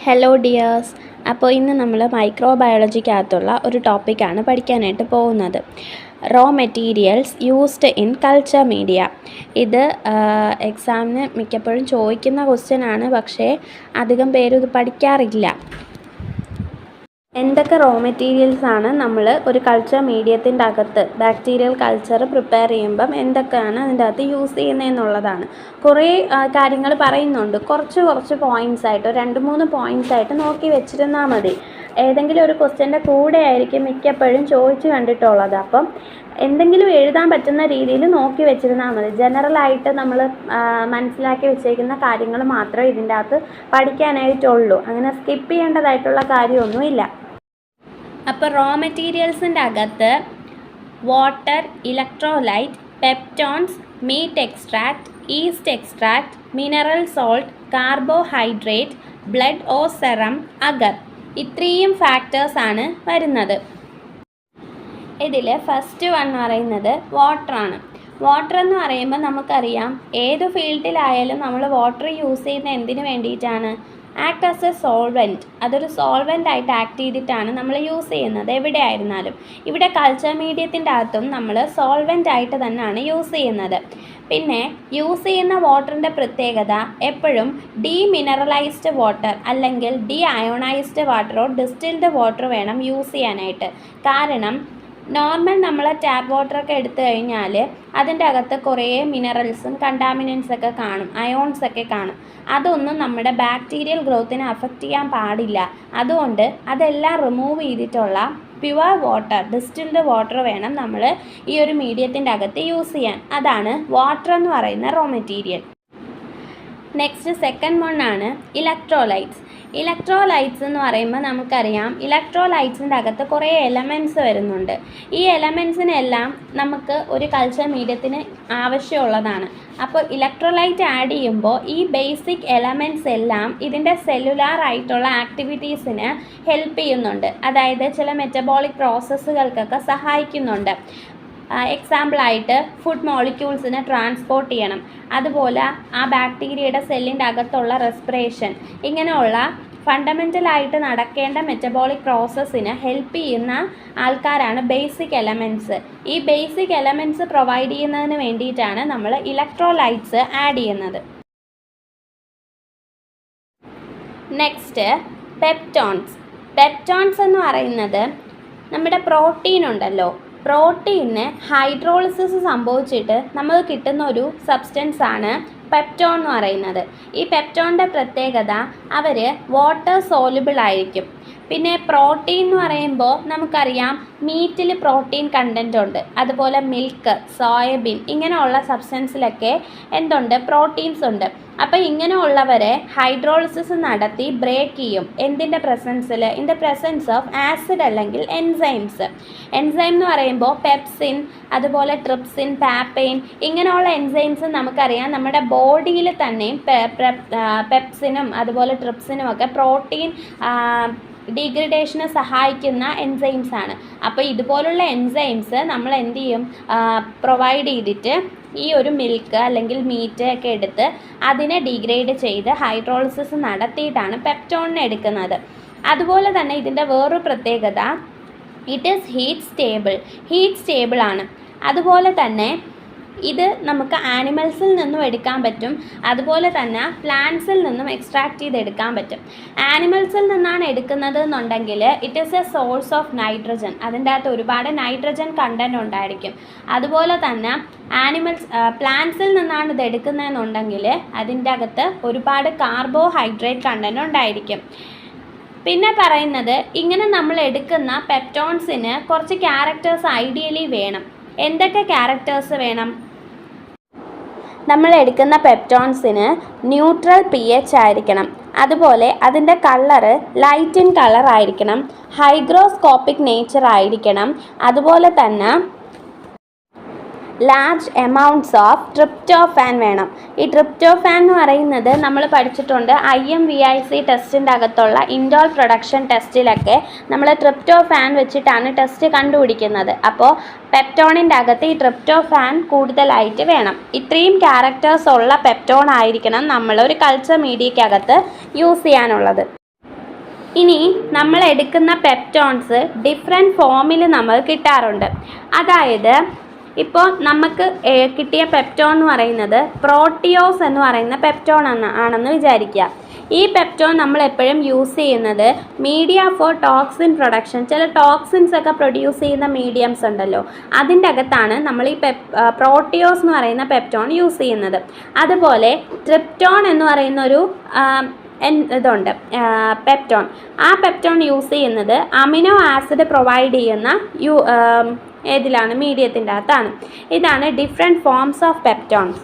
Hello dears. അപ്പോൾ ഇന്ന് നമ്മൾ മൈക്രോബയോളജിക്കകത്തുള്ള ഒരു ടോപ്പിക്കാണ് പഠിക്കാനായിട്ട് പോകുന്നത്. Raw materials used in culture media. ഇത് എക്സാമിന് മിക്കപ്പോഴും ചോദിക്കുന്ന ക്വസ്റ്റ്യൻ ആണ്, പക്ഷേ അധികം പേരും ഇത് പഠിക്കാറില്ല. എന്തൊക്കെ റോ മെറ്റീരിയൽസ് ആണ് നമ്മൾ ഒരു കൾച്ചർ മീഡിയത്തിൻ്റെ അകത്ത് ബാക്ടീരിയൽ കൾച്ചർ പ്രിപ്പയർ ചെയ്യുമ്പം എന്തൊക്കെയാണ് അതിൻ്റെ അകത്ത് യൂസ് ചെയ്യുന്നതെന്നുള്ളതാണ്. കുറേ കാര്യങ്ങൾ പറയുന്നുണ്ട്. കുറച്ച് പോയിൻറ്റ്സ് ആയിട്ട് 2-3 പോയിൻറ്റ്സ് ആയിട്ട് നോക്കി വെച്ചിരുന്നാൽ മതി. ഏതെങ്കിലും ഒരു ക്വസ്റ്റ്യൻ്റെ കൂടെ ആയിരിക്കും മിക്കപ്പോഴും ചോദിച്ച് കണ്ടിട്ടുള്ളത്. അപ്പം എന്തെങ്കിലും എഴുതാൻ പറ്റുന്ന രീതിയിൽ നോക്കി വെച്ചിരുന്നാൽ മതി. ജനറലായിട്ട് നമ്മൾ മനസ്സിലാക്കി വെച്ചേക്കുന്ന കാര്യങ്ങൾ മാത്രമേ ഇതിൻ്റെ അകത്ത് പഠിക്കാനായിട്ടുള്ളൂ. അങ്ങനെ സ്കിപ്പ് ചെയ്യേണ്ടതായിട്ടുള്ള കാര്യമൊന്നുമില്ല. അപ്പോൾ റോ മെറ്റീരിയൽസിൻ്റെ അകത്ത് water, electrolyte, peptones, meat extract, yeast extract, mineral salt, carbohydrate, blood or serum, agar, ഇത്രയും ഫാക്ടേഴ്സാണ് വരുന്നത്. ഇതിൽ ഫസ്റ്റ് വൺ എന്ന് പറയുന്നത് വാട്ടറാണ്. വാട്ടർ എന്ന് പറയുമ്പോൾ നമുക്കറിയാം, ഏത് ഫീൽഡിലായാലും നമ്മൾ വാട്ടർ യൂസ് ചെയ്യുന്ന എന്തിനു വേണ്ടിയിട്ടാണ്? Act as A solvent. അതൊരു സോൾവെൻ്റ് ആയിട്ട് ആക്ട് ചെയ്തിട്ടാണ് നമ്മൾ യൂസ് ചെയ്യുന്നത് എവിടെ ആയിരുന്നാലും. ഇവിടെ കൾച്ചർ മീഡിയത്തിൻ്റെ അകത്തും നമ്മൾ സോൾവെൻ്റ് ആയിട്ട് തന്നെയാണ് യൂസ് ചെയ്യുന്നത്. പിന്നെ യൂസ് ചെയ്യുന്ന വാട്ടറിൻ്റെ പ്രത്യേകത എപ്പോഴും ഡീമിനറലൈസ്ഡ് വാട്ടർ അല്ലെങ്കിൽ ഡീ അയോണൈസ്ഡ് വാട്ടറോ ഡിസ്റ്റിൽഡ് വാട്ടർ വേണം യൂസ് ചെയ്യാനായിട്ട്. കാരണം നോർമൽ നമ്മൾ ടാപ്പ് വാട്ടറൊക്കെ എടുത്തു കഴിഞ്ഞാൽ അതിൻ്റെ അകത്ത് കുറേ മിനറൽസും കണ്ടാമിനൻസൊക്കെ കാണും, അയോൺസൊക്കെ കാണും. അതൊന്നും നമ്മുടെ ബാക്ടീരിയൽ ഗ്രോത്തിനെ അഫക്റ്റ് ചെയ്യാൻ പാടില്ല. അതുകൊണ്ട് അതെല്ലാം റിമൂവ് ചെയ്തിട്ടുള്ള പ്യുവർ വാട്ടർ, ഡിസ്റ്റിൽഡ് വാട്ടർ വേണം നമ്മൾ ഈ ഒരു മീഡിയത്തിൻ്റെ അകത്ത് യൂസ് ചെയ്യാൻ. അതാണ് വാട്ടർ എന്ന് പറയുന്ന raw material. Next second one ആണ് ഇലക്ട്രോലൈറ്റ്സ്. ഇലക്ട്രോലൈറ്റ്സ് എന്ന് പറയുമ്പോൾ നമുക്കറിയാം, ഇലക്ട്രോലൈറ്റ്സിൻ്റെ അകത്ത് കുറേ എലമെൻറ്റ്സ് വരുന്നുണ്ട്. ഈ എലമെൻറ്റ്സിനെല്ലാം നമുക്ക് ഒരു കൾച്ചർ മീഡിയത്തിന് ആവശ്യമുള്ളതാണ്. അപ്പോൾ ഇലക്ട്രോലൈറ്റ് ആഡ് ചെയ്യുമ്പോൾ ഈ ബേസിക് എലമെൻറ്റ്സ് എല്ലാം ഇതിൻ്റെ സെല്ലുലാർ ആയിട്ടുള്ള ആക്ടിവിറ്റീസിന് ഹെൽപ്പ് ചെയ്യുന്നുണ്ട്. അതായത് ചില മെറ്റബോളിക് പ്രോസസ്സുകൾക്കൊക്കെ സഹായിക്കുന്നുണ്ട്. എക്സാമ്പിളായിട്ട് ഫുഡ് മോളിക്യൂൾസിനെ ട്രാൻസ്പോർട്ട് ചെയ്യണം, അതുപോലെ ആ ബാക്ടീരിയയുടെ സെല്ലിൻ്റെ അകത്തുള്ള റെസ്പിറേഷൻ, ഇങ്ങനെയുള്ള ഫണ്ടമെൻ്റലായിട്ട് നടക്കേണ്ട മെറ്റബോളിക് പ്രോസസ്സിന് ഹെൽപ്പ് ചെയ്യുന്ന ആൾക്കാരാണ് ബേസിക് എലമെൻറ്റ്സ്. ഈ ബേസിക് എലമെൻറ്റ്സ് പ്രൊവൈഡ് ചെയ്യുന്നതിന് വേണ്ടിയിട്ടാണ് നമ്മൾ ഇലക്ട്രോലൈറ്റ്സ് ആഡ് ചെയ്യുന്നത്. Next peptones. പെപ്റ്റോൺസ് എന്ന് പറയുന്നത് നമ്മുടെ പ്രോട്ടീൻ ഉണ്ടല്ലോ, പ്രോട്ടീനിന് ഹൈഡ്രോളിസിസ് സംഭവിച്ചിട്ട് നമുക്ക് കിട്ടുന്ന ഒരു സബ്സ്റ്റൻസ് ആണ് പെപ്റ്റോൺ എന്ന് പറയുന്നത്. ഈ പെപ്റ്റോണിൻ്റെ പ്രത്യേകത അവർ വാട്ടർ സോലുബിൾ ആയിരിക്കും. പിന്നെ പ്രോട്ടീൻ എന്ന് പറയുമ്പോൾ നമുക്കറിയാം, മീറ്റിൽ പ്രോട്ടീൻ കണ്ടൻറ്റ് ഉണ്ട്, അതുപോലെ മിൽക്ക്, സോയാബീൻ, ഇങ്ങനെയുള്ള സബ്സ്റ്റൻസിലൊക്കെ എന്തുണ്ട്? പ്രോട്ടീൻസ് ഉണ്ട്. അപ്പോൾ ഇങ്ങനെയുള്ളവരെ ഹൈഡ്രോളിസിസ് നടത്തി ബ്രേക്ക് ചെയ്യും. എന്തിൻ്റെ പ്രസൻസിൽ? In the presence of acid അല്ലെങ്കിൽ എൻസൈംസ്. എൻസൈം എന്ന് പറയുമ്പോൾ പെപ്സിൻ, അതുപോലെ ട്രിപ്സിൻ, പാപ്പെയിൻ, ഇങ്ങനെയുള്ള എൻസൈംസ് നമുക്കറിയാം നമ്മുടെ ബോഡിയിൽ തന്നെയും പെപ്സിനും അതുപോലെ ട്രിപ്സിനും ഒക്കെ പ്രോട്ടീൻ ഡീഗ്രഡേഷന് സഹായിക്കുന്ന എൻസൈംസ് ആണ്. അപ്പോൾ ഇതുപോലുള്ള എൻസൈംസ് നമ്മൾ എന്ത് ചെയ്യും? പ്രൊവൈഡ് ചെയ്തിട്ട് ഈ ഒരു മിൽക്ക് അല്ലെങ്കിൽ മീറ്റ് ഒക്കെ എടുത്ത് അതിനെ ഡീഗ്രേഡ് ചെയ്ത് ഹൈഡ്രോളിസിസ് നടത്തിയിട്ടാണ് പെപ്റ്റോണിനെ എടുക്കുന്നത്. അതുപോലെ തന്നെ ഇതിൻ്റെ വേറൊരു പ്രത്യേകത, ഇറ്റ് ഈസ് ഹീറ്റ് സ്റ്റേബിൾ ആണ്. അതുപോലെ തന്നെ ഇത് നമുക്ക് ആനിമൽസിൽ നിന്നും എടുക്കാൻ പറ്റും, അതുപോലെ തന്നെ പ്ലാന്റ്സിൽ നിന്നും എക്സ്ട്രാക്ട് ചെയ്തെടുക്കാൻ പറ്റും. ആനിമൽസിൽ നിന്നാണ് എടുക്കുന്നത് എന്നുണ്ടെങ്കിൽ it is A source of nitrogen. അതിൻ്റെ അകത്ത് ഒരുപാട് നൈട്രജൻ കണ്ടൻറ് ഉണ്ടായിരിക്കും. അതുപോലെ തന്നെ പ്ലാന്റ്സിൽ നിന്നാണ് ഇത് എടുക്കുന്നതെന്നുണ്ടെങ്കിൽ അതിൻ്റെ അകത്ത് ഒരുപാട് കാർബോഹൈഡ്രേറ്റ് കണ്ടൻറ് ഉണ്ടായിരിക്കും. പിന്നെ പറയുന്നത്, ഇങ്ങനെ നമ്മൾ എടുക്കുന്ന പെപ്റ്റോൺസിന് കുറച്ച് ക്യാരക്ടേഴ്സ് ഐഡിയലി വേണം. എന്തൊക്കെ ക്യാരക്ടേഴ്സ് വേണം? നമ്മൾ എടുക്കുന്ന പെപ്റ്റോൺസിന് ന്യൂട്രൽ pH ആയിരിക്കണം, അതുപോലെ അതിൻ്റെ കളറ് ലൈറ്റ് ഇൻ കളർ ആയിരിക്കണം, ഹൈഗ്രോസ്കോപ്പിക് നേച്ചർ ആയിരിക്കണം, അതുപോലെ തന്നെ ലാർജ് എമൗണ്ട്സ് ഓഫ് ട്രിപ്റ്റോഫാൻ വേണം. ഈ ട്രിപ്റ്റോഫാൻ എന്ന് പറയുന്നത് നമ്മൾ പഠിച്ചിട്ടുണ്ട്, IMVIC ടെസ്റ്റിൻ്റെ അകത്തുള്ള ഇൻഡോൾ പ്രൊഡക്ഷൻ ടെസ്റ്റിലൊക്കെ നമ്മൾ ട്രിപ്റ്റോഫാൻ വെച്ചിട്ടാണ് ടെസ്റ്റ് കണ്ടുപിടിക്കുന്നത്. അപ്പോൾ പെപ്റ്റോണിൻ്റെ അകത്ത് ഈ ട്രിപ്റ്റോഫാൻ കൂടുതലായിട്ട് വേണം. ഇത്രയും ക്യാരക്ടേഴ്സ് ഉള്ള പെപ്റ്റോൺ ആയിരിക്കണം നമ്മൾ ഒരു കൾച്ചർ മീഡിയക്കകത്ത് യൂസ് ചെയ്യാനുള്ളത്. ഇനി നമ്മൾ എടുക്കുന്ന പെപ്റ്റോൺസ് ഡിഫറെൻറ്റ് ഫോമിൽ നമുക്ക് കിട്ടാറുണ്ട്. അതായത് ഇപ്പോൾ നമുക്ക് കിട്ടിയ പെപ്റ്റോൺ എന്ന് പറയുന്നത് പ്രോട്ടിയോസ് എന്ന് പറയുന്ന പെപ്റ്റോൺ ആണെന്ന് വിചാരിക്കുക. ഈ പെപ്റ്റോൺ നമ്മൾ എപ്പോഴും യൂസ് ചെയ്യുന്നത് മീഡിയ ഫോർ ടോക്സിൻ പ്രൊഡക്ഷൻ, ചില ടോക്സിൻസ് ഒക്കെ പ്രൊഡ്യൂസ് ചെയ്യുന്ന മീഡിയംസ് ഉണ്ടല്ലോ, അതിൻ്റെ അകത്താണ് നമ്മൾ ഈ പ്രോട്ടിയോസ് എന്ന് പറയുന്ന പെപ്റ്റോൺ യൂസ് ചെയ്യുന്നത്. അതുപോലെ ട്രിപ്റ്റോൺ എന്ന് പറയുന്ന ഒരു ഇതുണ്ട് പെപ്റ്റോൺ. ആ പെപ്റ്റോൺ യൂസ് ചെയ്യുന്നത് അമിനോ ആസിഡ് പ്രൊവൈഡ് ചെയ്യുന്ന ഏതിലാണ്, മീഡിയത്തിൻ്റെ അകത്താണ്. ഇതാണ് different forms of peptones.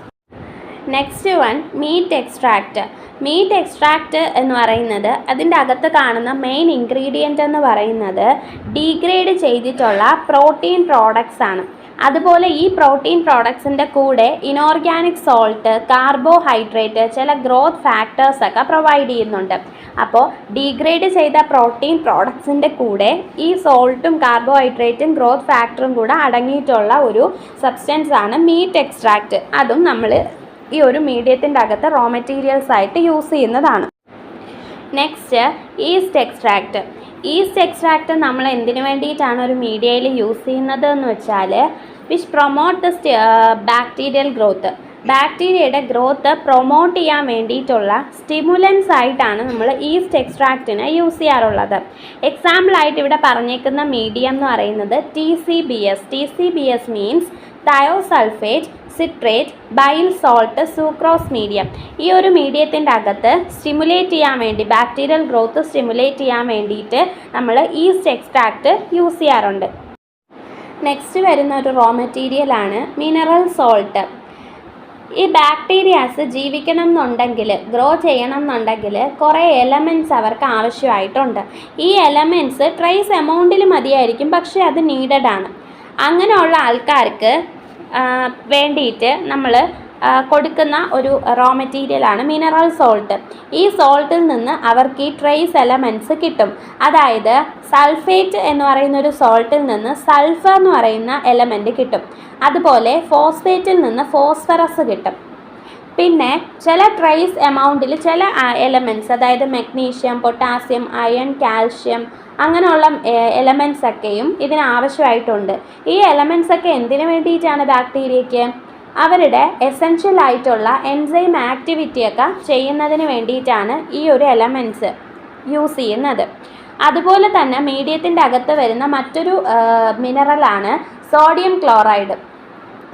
Next one meat extract. Meat extract എന്ന് പറയുന്നത് അതിൻ്റെ അകത്ത് കാണുന്ന മെയിൻ ഇൻഗ്രീഡിയൻ്റ് എന്ന് പറയുന്നത് ഡീഗ്രേഡ് ചെയ്തിട്ടുള്ള പ്രോട്ടീൻ പ്രോഡക്ട്സ് ആണ്. അതുപോലെ ഈ പ്രോട്ടീൻ പ്രോഡക്ട്സിൻ്റെ കൂടെ ഇനോർഗാനിക് സോൾട്ട്, കാർബോഹൈഡ്രേറ്റ്, ചില ഗ്രോത്ത് ഫാക്ടേഴ്സ് ഒക്കെ പ്രൊവൈഡ് ചെയ്യുന്നുണ്ട്. അപ്പോൾ ഡീഗ്രേഡ് ചെയ്ത പ്രോട്ടീൻ പ്രോഡക്ട്സിൻ്റെ കൂടെ ഈ സോൾട്ടും കാർബോഹൈഡ്രേറ്റും ഗ്രോത്ത് ഫാക്ടറും കൂടെ അടങ്ങിയിട്ടുള്ള ഒരു സബ്സ്റ്റൻസ് ആണ് മീറ്റ് എക്സ്ട്രാക്റ്റ്. അതും നമ്മൾ ഈ ഒരു മീഡിയത്തിൻ്റെ അകത്ത് റോ മെറ്റീരിയൽസ് ആയിട്ട് യൂസ് ചെയ്യുന്നതാണ്. Next east extract. Yeast extract നമ്മൾ എന്തിനു വേണ്ടിയിട്ടാണ് ഒരു മീഡിയയിൽ യൂസ് ചെയ്യുന്നത് എന്ന് വെച്ചാൽ which promote the bacterial growth. ബാക്ടീരിയയുടെ ഗ്രോത്ത് പ്രൊമോട്ട് ചെയ്യാൻ വേണ്ടിയിട്ടുള്ള സ്റ്റിമുലൻസ് ആയിട്ടാണ് നമ്മൾ ഈസ്റ്റ് എക്സ്ട്രാക്റ്റിനെ യൂസ് ചെയ്യാറുള്ളത്. എക്സാമ്പിളായിട്ട് ഇവിടെ പറഞ്ഞേക്കുന്ന മീഡിയം എന്ന് പറയുന്നത് TCBS. TCBS means thiosulphate, citrate, bile salt, sucrose medium. ഈ ഒരു മീഡിയത്തിൻ്റെ അകത്ത് സ്റ്റിമുലേറ്റ് ചെയ്യാൻ വേണ്ടി, ബാക്ടീരിയൽ ഗ്രോത്ത് സ്റ്റിമുലേറ്റ് ചെയ്യാൻ വേണ്ടിയിട്ട് നമ്മൾ ഈസ്റ്റ് എക്സ്ട്രാക്റ്റ് യൂസ് ചെയ്യാറുണ്ട്. നെക്സ്റ്റ് വരുന്ന ഒരു റോ മെറ്റീരിയലാണ് മിനറൽ സോൾട്ട്. ഈ ബാക്ടീരിയാസ് ജീവിക്കണം എന്നുണ്ടെങ്കിൽ, ഗ്രോ ചെയ്യണം എന്നുണ്ടെങ്കിൽ കുറേ എലമെൻറ്റ്സ് അവർക്ക് ആവശ്യമായിട്ടുണ്ട്. ഈ എലമെൻറ്റ്സ് ട്രേസ് എമൗണ്ടിൽ മതിയായിരിക്കും, പക്ഷേ അത് നീഡഡ് ആണ്. അങ്ങനെയുള്ള ആൾക്കാർക്ക് വേണ്ടിയിട്ട് നമ്മൾ കൊടുക്കുന്ന ഒരു റോ മെറ്റീരിയലാണ് മിനറൽ സോൾട്ട്. ഈ സോൾട്ടിൽ നിന്ന് അവർക്ക് ഈ ട്രേസ് എലമെൻറ്റ്സ് കിട്ടും. അതായത് സൾഫേറ്റ് എന്ന് പറയുന്ന ഒരു സോൾട്ടിൽ നിന്ന് സൾഫർ എന്ന് പറയുന്ന എലമെൻറ്റ് കിട്ടും. അതുപോലെ ഫോസ്ഫേറ്റിൽ നിന്ന് ഫോസ്ഫറസ് കിട്ടും. പിന്നെ ചില ട്രേസ് എമൗണ്ടിൽ ചില എലമെൻറ്റ്സ്, അതായത് മഗ്നീഷ്യം, പൊട്ടാസ്യം, അയൺ, കാൽഷ്യം, അങ്ങനെയുള്ള എലമെൻറ്റ്സ് ഒക്കെയും ഇതിന് ആവശ്യമായിട്ടുണ്ട്. ഈ എലമെൻറ്റ്സ് ഒക്കെ എന്തിനു വേണ്ടിയിട്ടാണ് ബാക്ടീരിയയ്ക്ക്? അവരുടെ എസെൻഷ്യൽ ആയിട്ടുള്ള എൻസൈം ആക്ടിവിറ്റിയൊക്കെ ചെയ്യുന്നതിന് വേണ്ടിയിട്ടാണ് ഈ ഒരു എലമെൻറ്റ്സ് യൂസ് ചെയ്യുന്നത്. അതുപോലെ തന്നെ മീഡിയത്തിൻ്റെ അകത്ത് വരുന്ന മറ്റൊരു മിനറലാണ് സോഡിയം ക്ലോറൈഡ്.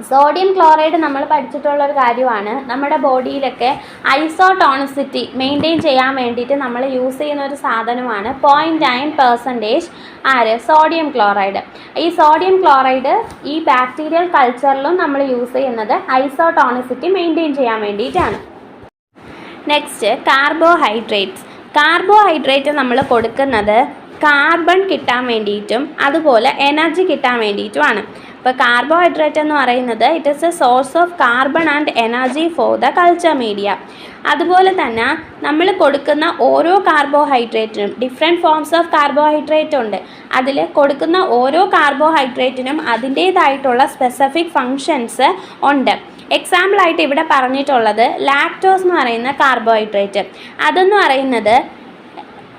സോഡിയം ക്ലോറൈഡ് നമ്മൾ പഠിച്ചിട്ടുള്ള ഒരു കാര്യമാണ്. നമ്മുടെ ബോഡിയിലൊക്കെ ഐസോടോണിസിറ്റി മെയിൻറ്റെയിൻ ചെയ്യാൻ വേണ്ടിയിട്ട് നമ്മൾ യൂസ് ചെയ്യുന്ന ഒരു സാധനമാണ് 0.9% സോഡിയം ക്ലോറൈഡ്. ഈ സോഡിയം ക്ലോറൈഡ് ഈ ബാക്ടീരിയൽ കൾച്ചറിലും നമ്മൾ യൂസ് ചെയ്യുന്നത് ഐസോടോണിസിറ്റി മെയിൻറ്റെയിൻ ചെയ്യാൻ വേണ്ടിയിട്ടാണ്. Next carbohydrates. കാർബോഹൈഡ്രേറ്റ് നമ്മൾ കൊടുക്കുന്നത് കാർബൺ കിട്ടാൻ വേണ്ടിയിട്ടും അതുപോലെ എനർജി കിട്ടാൻ വേണ്ടിയിട്ടുമാണ്. ഇപ്പോൾ കാർബോഹൈഡ്രേറ്റ് എന്ന് പറയുന്നത് it is A source of carbon and energy for the culture media. അതുപോലെ തന്നെ നമ്മൾ കൊടുക്കുന്ന ഓരോ കാർബോഹൈഡ്രേറ്റിനും ഡിഫറെൻറ്റ് ഫോംസ് ഓഫ് കാർബോഹൈഡ്രേറ്റ് ഉണ്ട്. അതിൽ കൊടുക്കുന്ന ഓരോ കാർബോഹൈഡ്രേറ്റിനും അതിൻ്റേതായിട്ടുള്ള സ്പെസിഫിക് ഫങ്ഷൻസ് ഉണ്ട്. എക്സാമ്പിളായിട്ട് ഇവിടെ പറഞ്ഞിട്ടുള്ളത് ലാക്ടോസ് എന്ന് പറയുന്ന കാർബോഹൈഡ്രേറ്റ്. അതെന്ന് പറയുന്നത്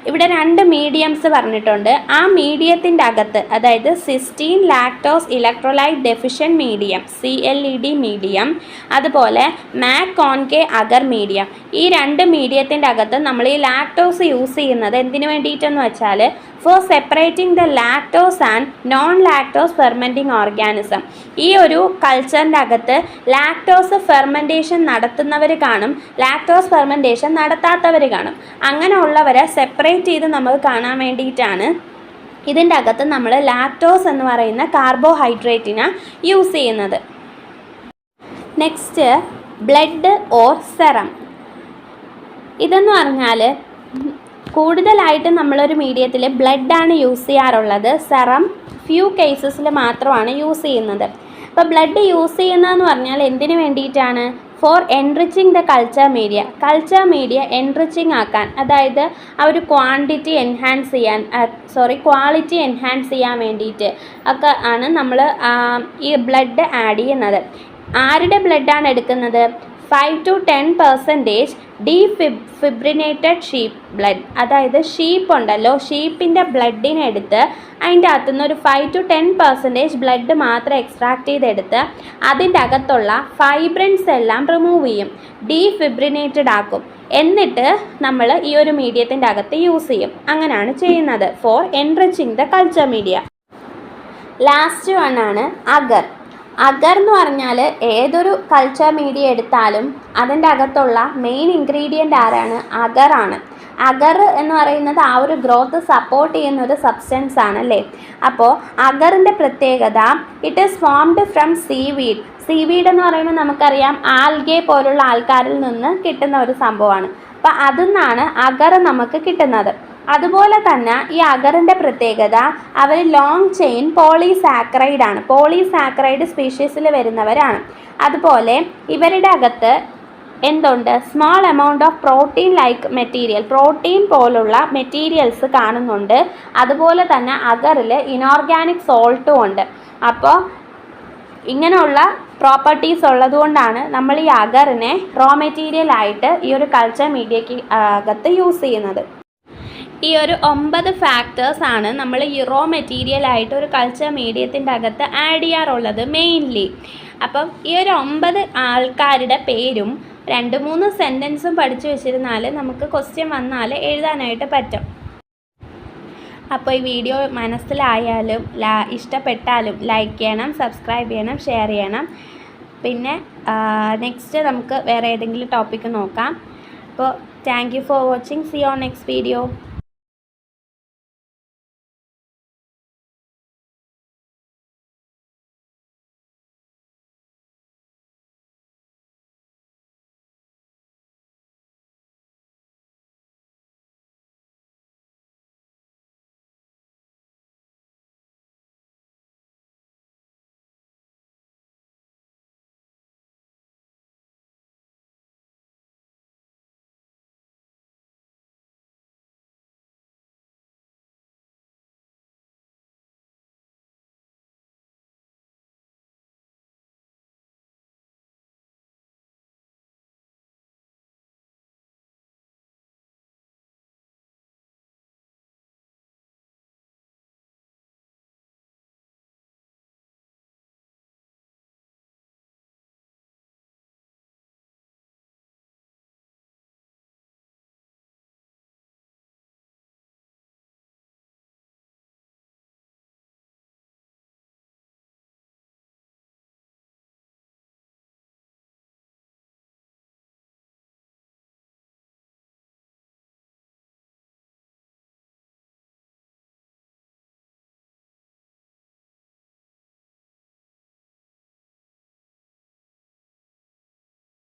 ഇവിടെ 2 മീഡിയംസ് പറഞ്ഞിട്ടുണ്ട്. ആ മീഡിയത്തിൻ്റെ അകത്ത്, അതായത് cystine lactose electrolyte deficient medium CLED medium, അതുപോലെ മാക്-കോൺകെ അഗർ മീഡിയം. ഈ 2 മീഡിയത്തിൻ്റെ അകത്ത് നമ്മൾ ഈ ലാക്ടോസ് യൂസ് ചെയ്യുന്നത് എന്തിനു വേണ്ടിയിട്ടെന്ന് വെച്ചാൽ for separating the lactose and non lactose fermenting organism. ഈ ഒരു കൾച്ചറിൻ്റെ അകത്ത് ലാക്ടോസ് ഫെർമെൻറ്റേഷൻ നടത്തുന്നവർ കാണും, ലാക്ടോസ് ഫെർമെൻറ്റേഷൻ നടത്താത്തവർ കാണും. അങ്ങനെയുള്ളവരെ സെപ്പറേറ്റ് ചെയ്ത് നമുക്ക് കാണാൻ വേണ്ടിയിട്ടാണ് ഇതിൻ്റെ അകത്ത് നമ്മൾ ലാക്ടോസ് എന്ന് പറയുന്ന കാർബോഹൈഡ്രേറ്റിനെ യൂസ് ചെയ്യുന്നത്. Next blood or serum. ഇതെന്ന് പറഞ്ഞാൽ കൂടുതലായിട്ട് നമ്മളൊരു മീഡിയത്തിൽ ബ്ലഡാണ് യൂസ് ചെയ്യാറുള്ളത്. സെറം ഫ്യൂ കേസസിൽ മാത്രമാണ് യൂസ് ചെയ്യുന്നത്. അപ്പോൾ ബ്ലഡ് യൂസ് ചെയ്യുന്നതെന്ന് പറഞ്ഞാൽ എന്തിനു വേണ്ടിയിട്ടാണ്? For enriching the culture media enriching ആക്കാൻ, അതായത് ആ ഒരു ക്വാളിറ്റി എൻഹാൻസ് ചെയ്യാൻ വേണ്ടിയിട്ട് ഒക്കെ ആണ് നമ്മൾ ഈ ബ്ലഡ് ആഡ് ചെയ്യുന്നത്. ആരുടെ ബ്ലഡാണ് എടുക്കുന്നത്? 5-10% ഡീഫിബ്രിനേറ്റഡ് ഷീപ്പ് ബ്ലഡ്. അതായത് ഷീപ്പ് ഉണ്ടല്ലോ, ഷീപ്പിൻ്റെ ബ്ലഡിനെടുത്ത് അതിൻ്റെ അകത്തുനിന്ന് ഒരു 5-10% ബ്ലഡ് മാത്രം എക്സ്ട്രാക്ട് ചെയ്തെടുത്ത് അതിൻ്റെ അകത്തുള്ള ഫൈബ്രൻസ് എല്ലാം റിമൂവ് ചെയ്യും, ഡീഫിബ്രിനേറ്റഡ് ആക്കും. എന്നിട്ട് നമ്മൾ ഈ ഒരു മീഡിയത്തിൻ്റെ അകത്ത് യൂസ് ചെയ്യും. അങ്ങനെയാണ് ചെയ്യുന്നത് for enriching the culture media. Last one ആണ് അഗർ. അഗർ എന്ന് പറഞ്ഞാൽ ഏതൊരു കൾച്ചർ മീഡിയ എടുത്താലും അതിൻ്റെ അകത്തുള്ള മെയിൻ ഇൻഗ്രീഡിയൻ്റ് ആരാണ്? അഗറാണ്. അഗർ എന്ന് പറയുന്നത് ആ ഒരു ഗ്രോത്ത് സപ്പോർട്ട് ചെയ്യുന്ന ഒരു സബ്സ്റ്റൻസ് ആണ് അല്ലേ. അപ്പോൾ അഗറിൻ്റെ പ്രത്യേകത, it is formed from seaweed. Seaweed എന്ന് പറയുമ്പോൾ നമുക്കറിയാം ആൽഗെ പോലുള്ള ആൾക്കാരിൽ നിന്ന് കിട്ടുന്ന ഒരു സംഭവമാണ്. അപ്പോൾ അതിൽ നിന്നാണ് അഗർ നമുക്ക് കിട്ടുന്നത്. അതുപോലെ തന്നെ ഈ അഗറിൻ്റെ പ്രത്യേകത, അവർ ലോങ് ചെയിൻ പോളിസാക്കറൈഡ് ആണ്. പോളിസാക്കറൈഡ് സ്പീഷീസിൽ വരുന്നവരാണ്. അതുപോലെ ഇവരുടെ അകത്ത് എന്തുണ്ട്? Small amount of protein like material, protein പോലുള്ള മെറ്റീരിയൽസ് കാണുന്നുണ്ട്. അതുപോലെ തന്നെ അഗറിൽ ഇനോർഗാനിക് സോൾട്ടും ഉണ്ട്. അപ്പോൾ ഇങ്ങനെയുള്ള പ്രോപ്പർട്ടീസ് ഉള്ളതുകൊണ്ടാണ് നമ്മൾ ഈ അഗറിനെ റോ മെറ്റീരിയൽ ആയിട്ട് ഈ ഒരു കൾച്ചർ മീഡിയയ്ക്ക് അകത്ത് യൂസ് ചെയ്യുന്നത്. ഈ ഒരു 9 ഫാക്ടേഴ്സ് ആണ് നമ്മൾ ഈ റോ മെറ്റീരിയൽ ആയിട്ട് ഒരു കൾച്ചർ മീഡിയത്തിൻ്റെ അകത്ത് ആഡ് ചെയ്യാറുള്ളത് മെയിൻലി. അപ്പം ഈ ഒരു 9 ആൾക്കാരുടെ പേരും 2-3 സെൻറ്റൻസും പഠിച്ചു വെച്ചിരുന്നാൽ നമുക്ക് ക്വസ്റ്റ്യൻ വന്നാൽ എഴുതാനായിട്ട് പറ്റും. അപ്പോൾ ഈ വീഡിയോ മനസ്സിലായാലും ഇഷ്ടപ്പെട്ടാലും ലൈക്ക് ചെയ്യണം, സബ്സ്ക്രൈബ് ചെയ്യണം, ഷെയർ ചെയ്യണം. പിന്നെ നെക്സ്റ്റ് നമുക്ക് വേറെ ഏതെങ്കിലും ടോപ്പിക്ക് നോക്കാം. അപ്പോൾ thank you for watching. See you on next video.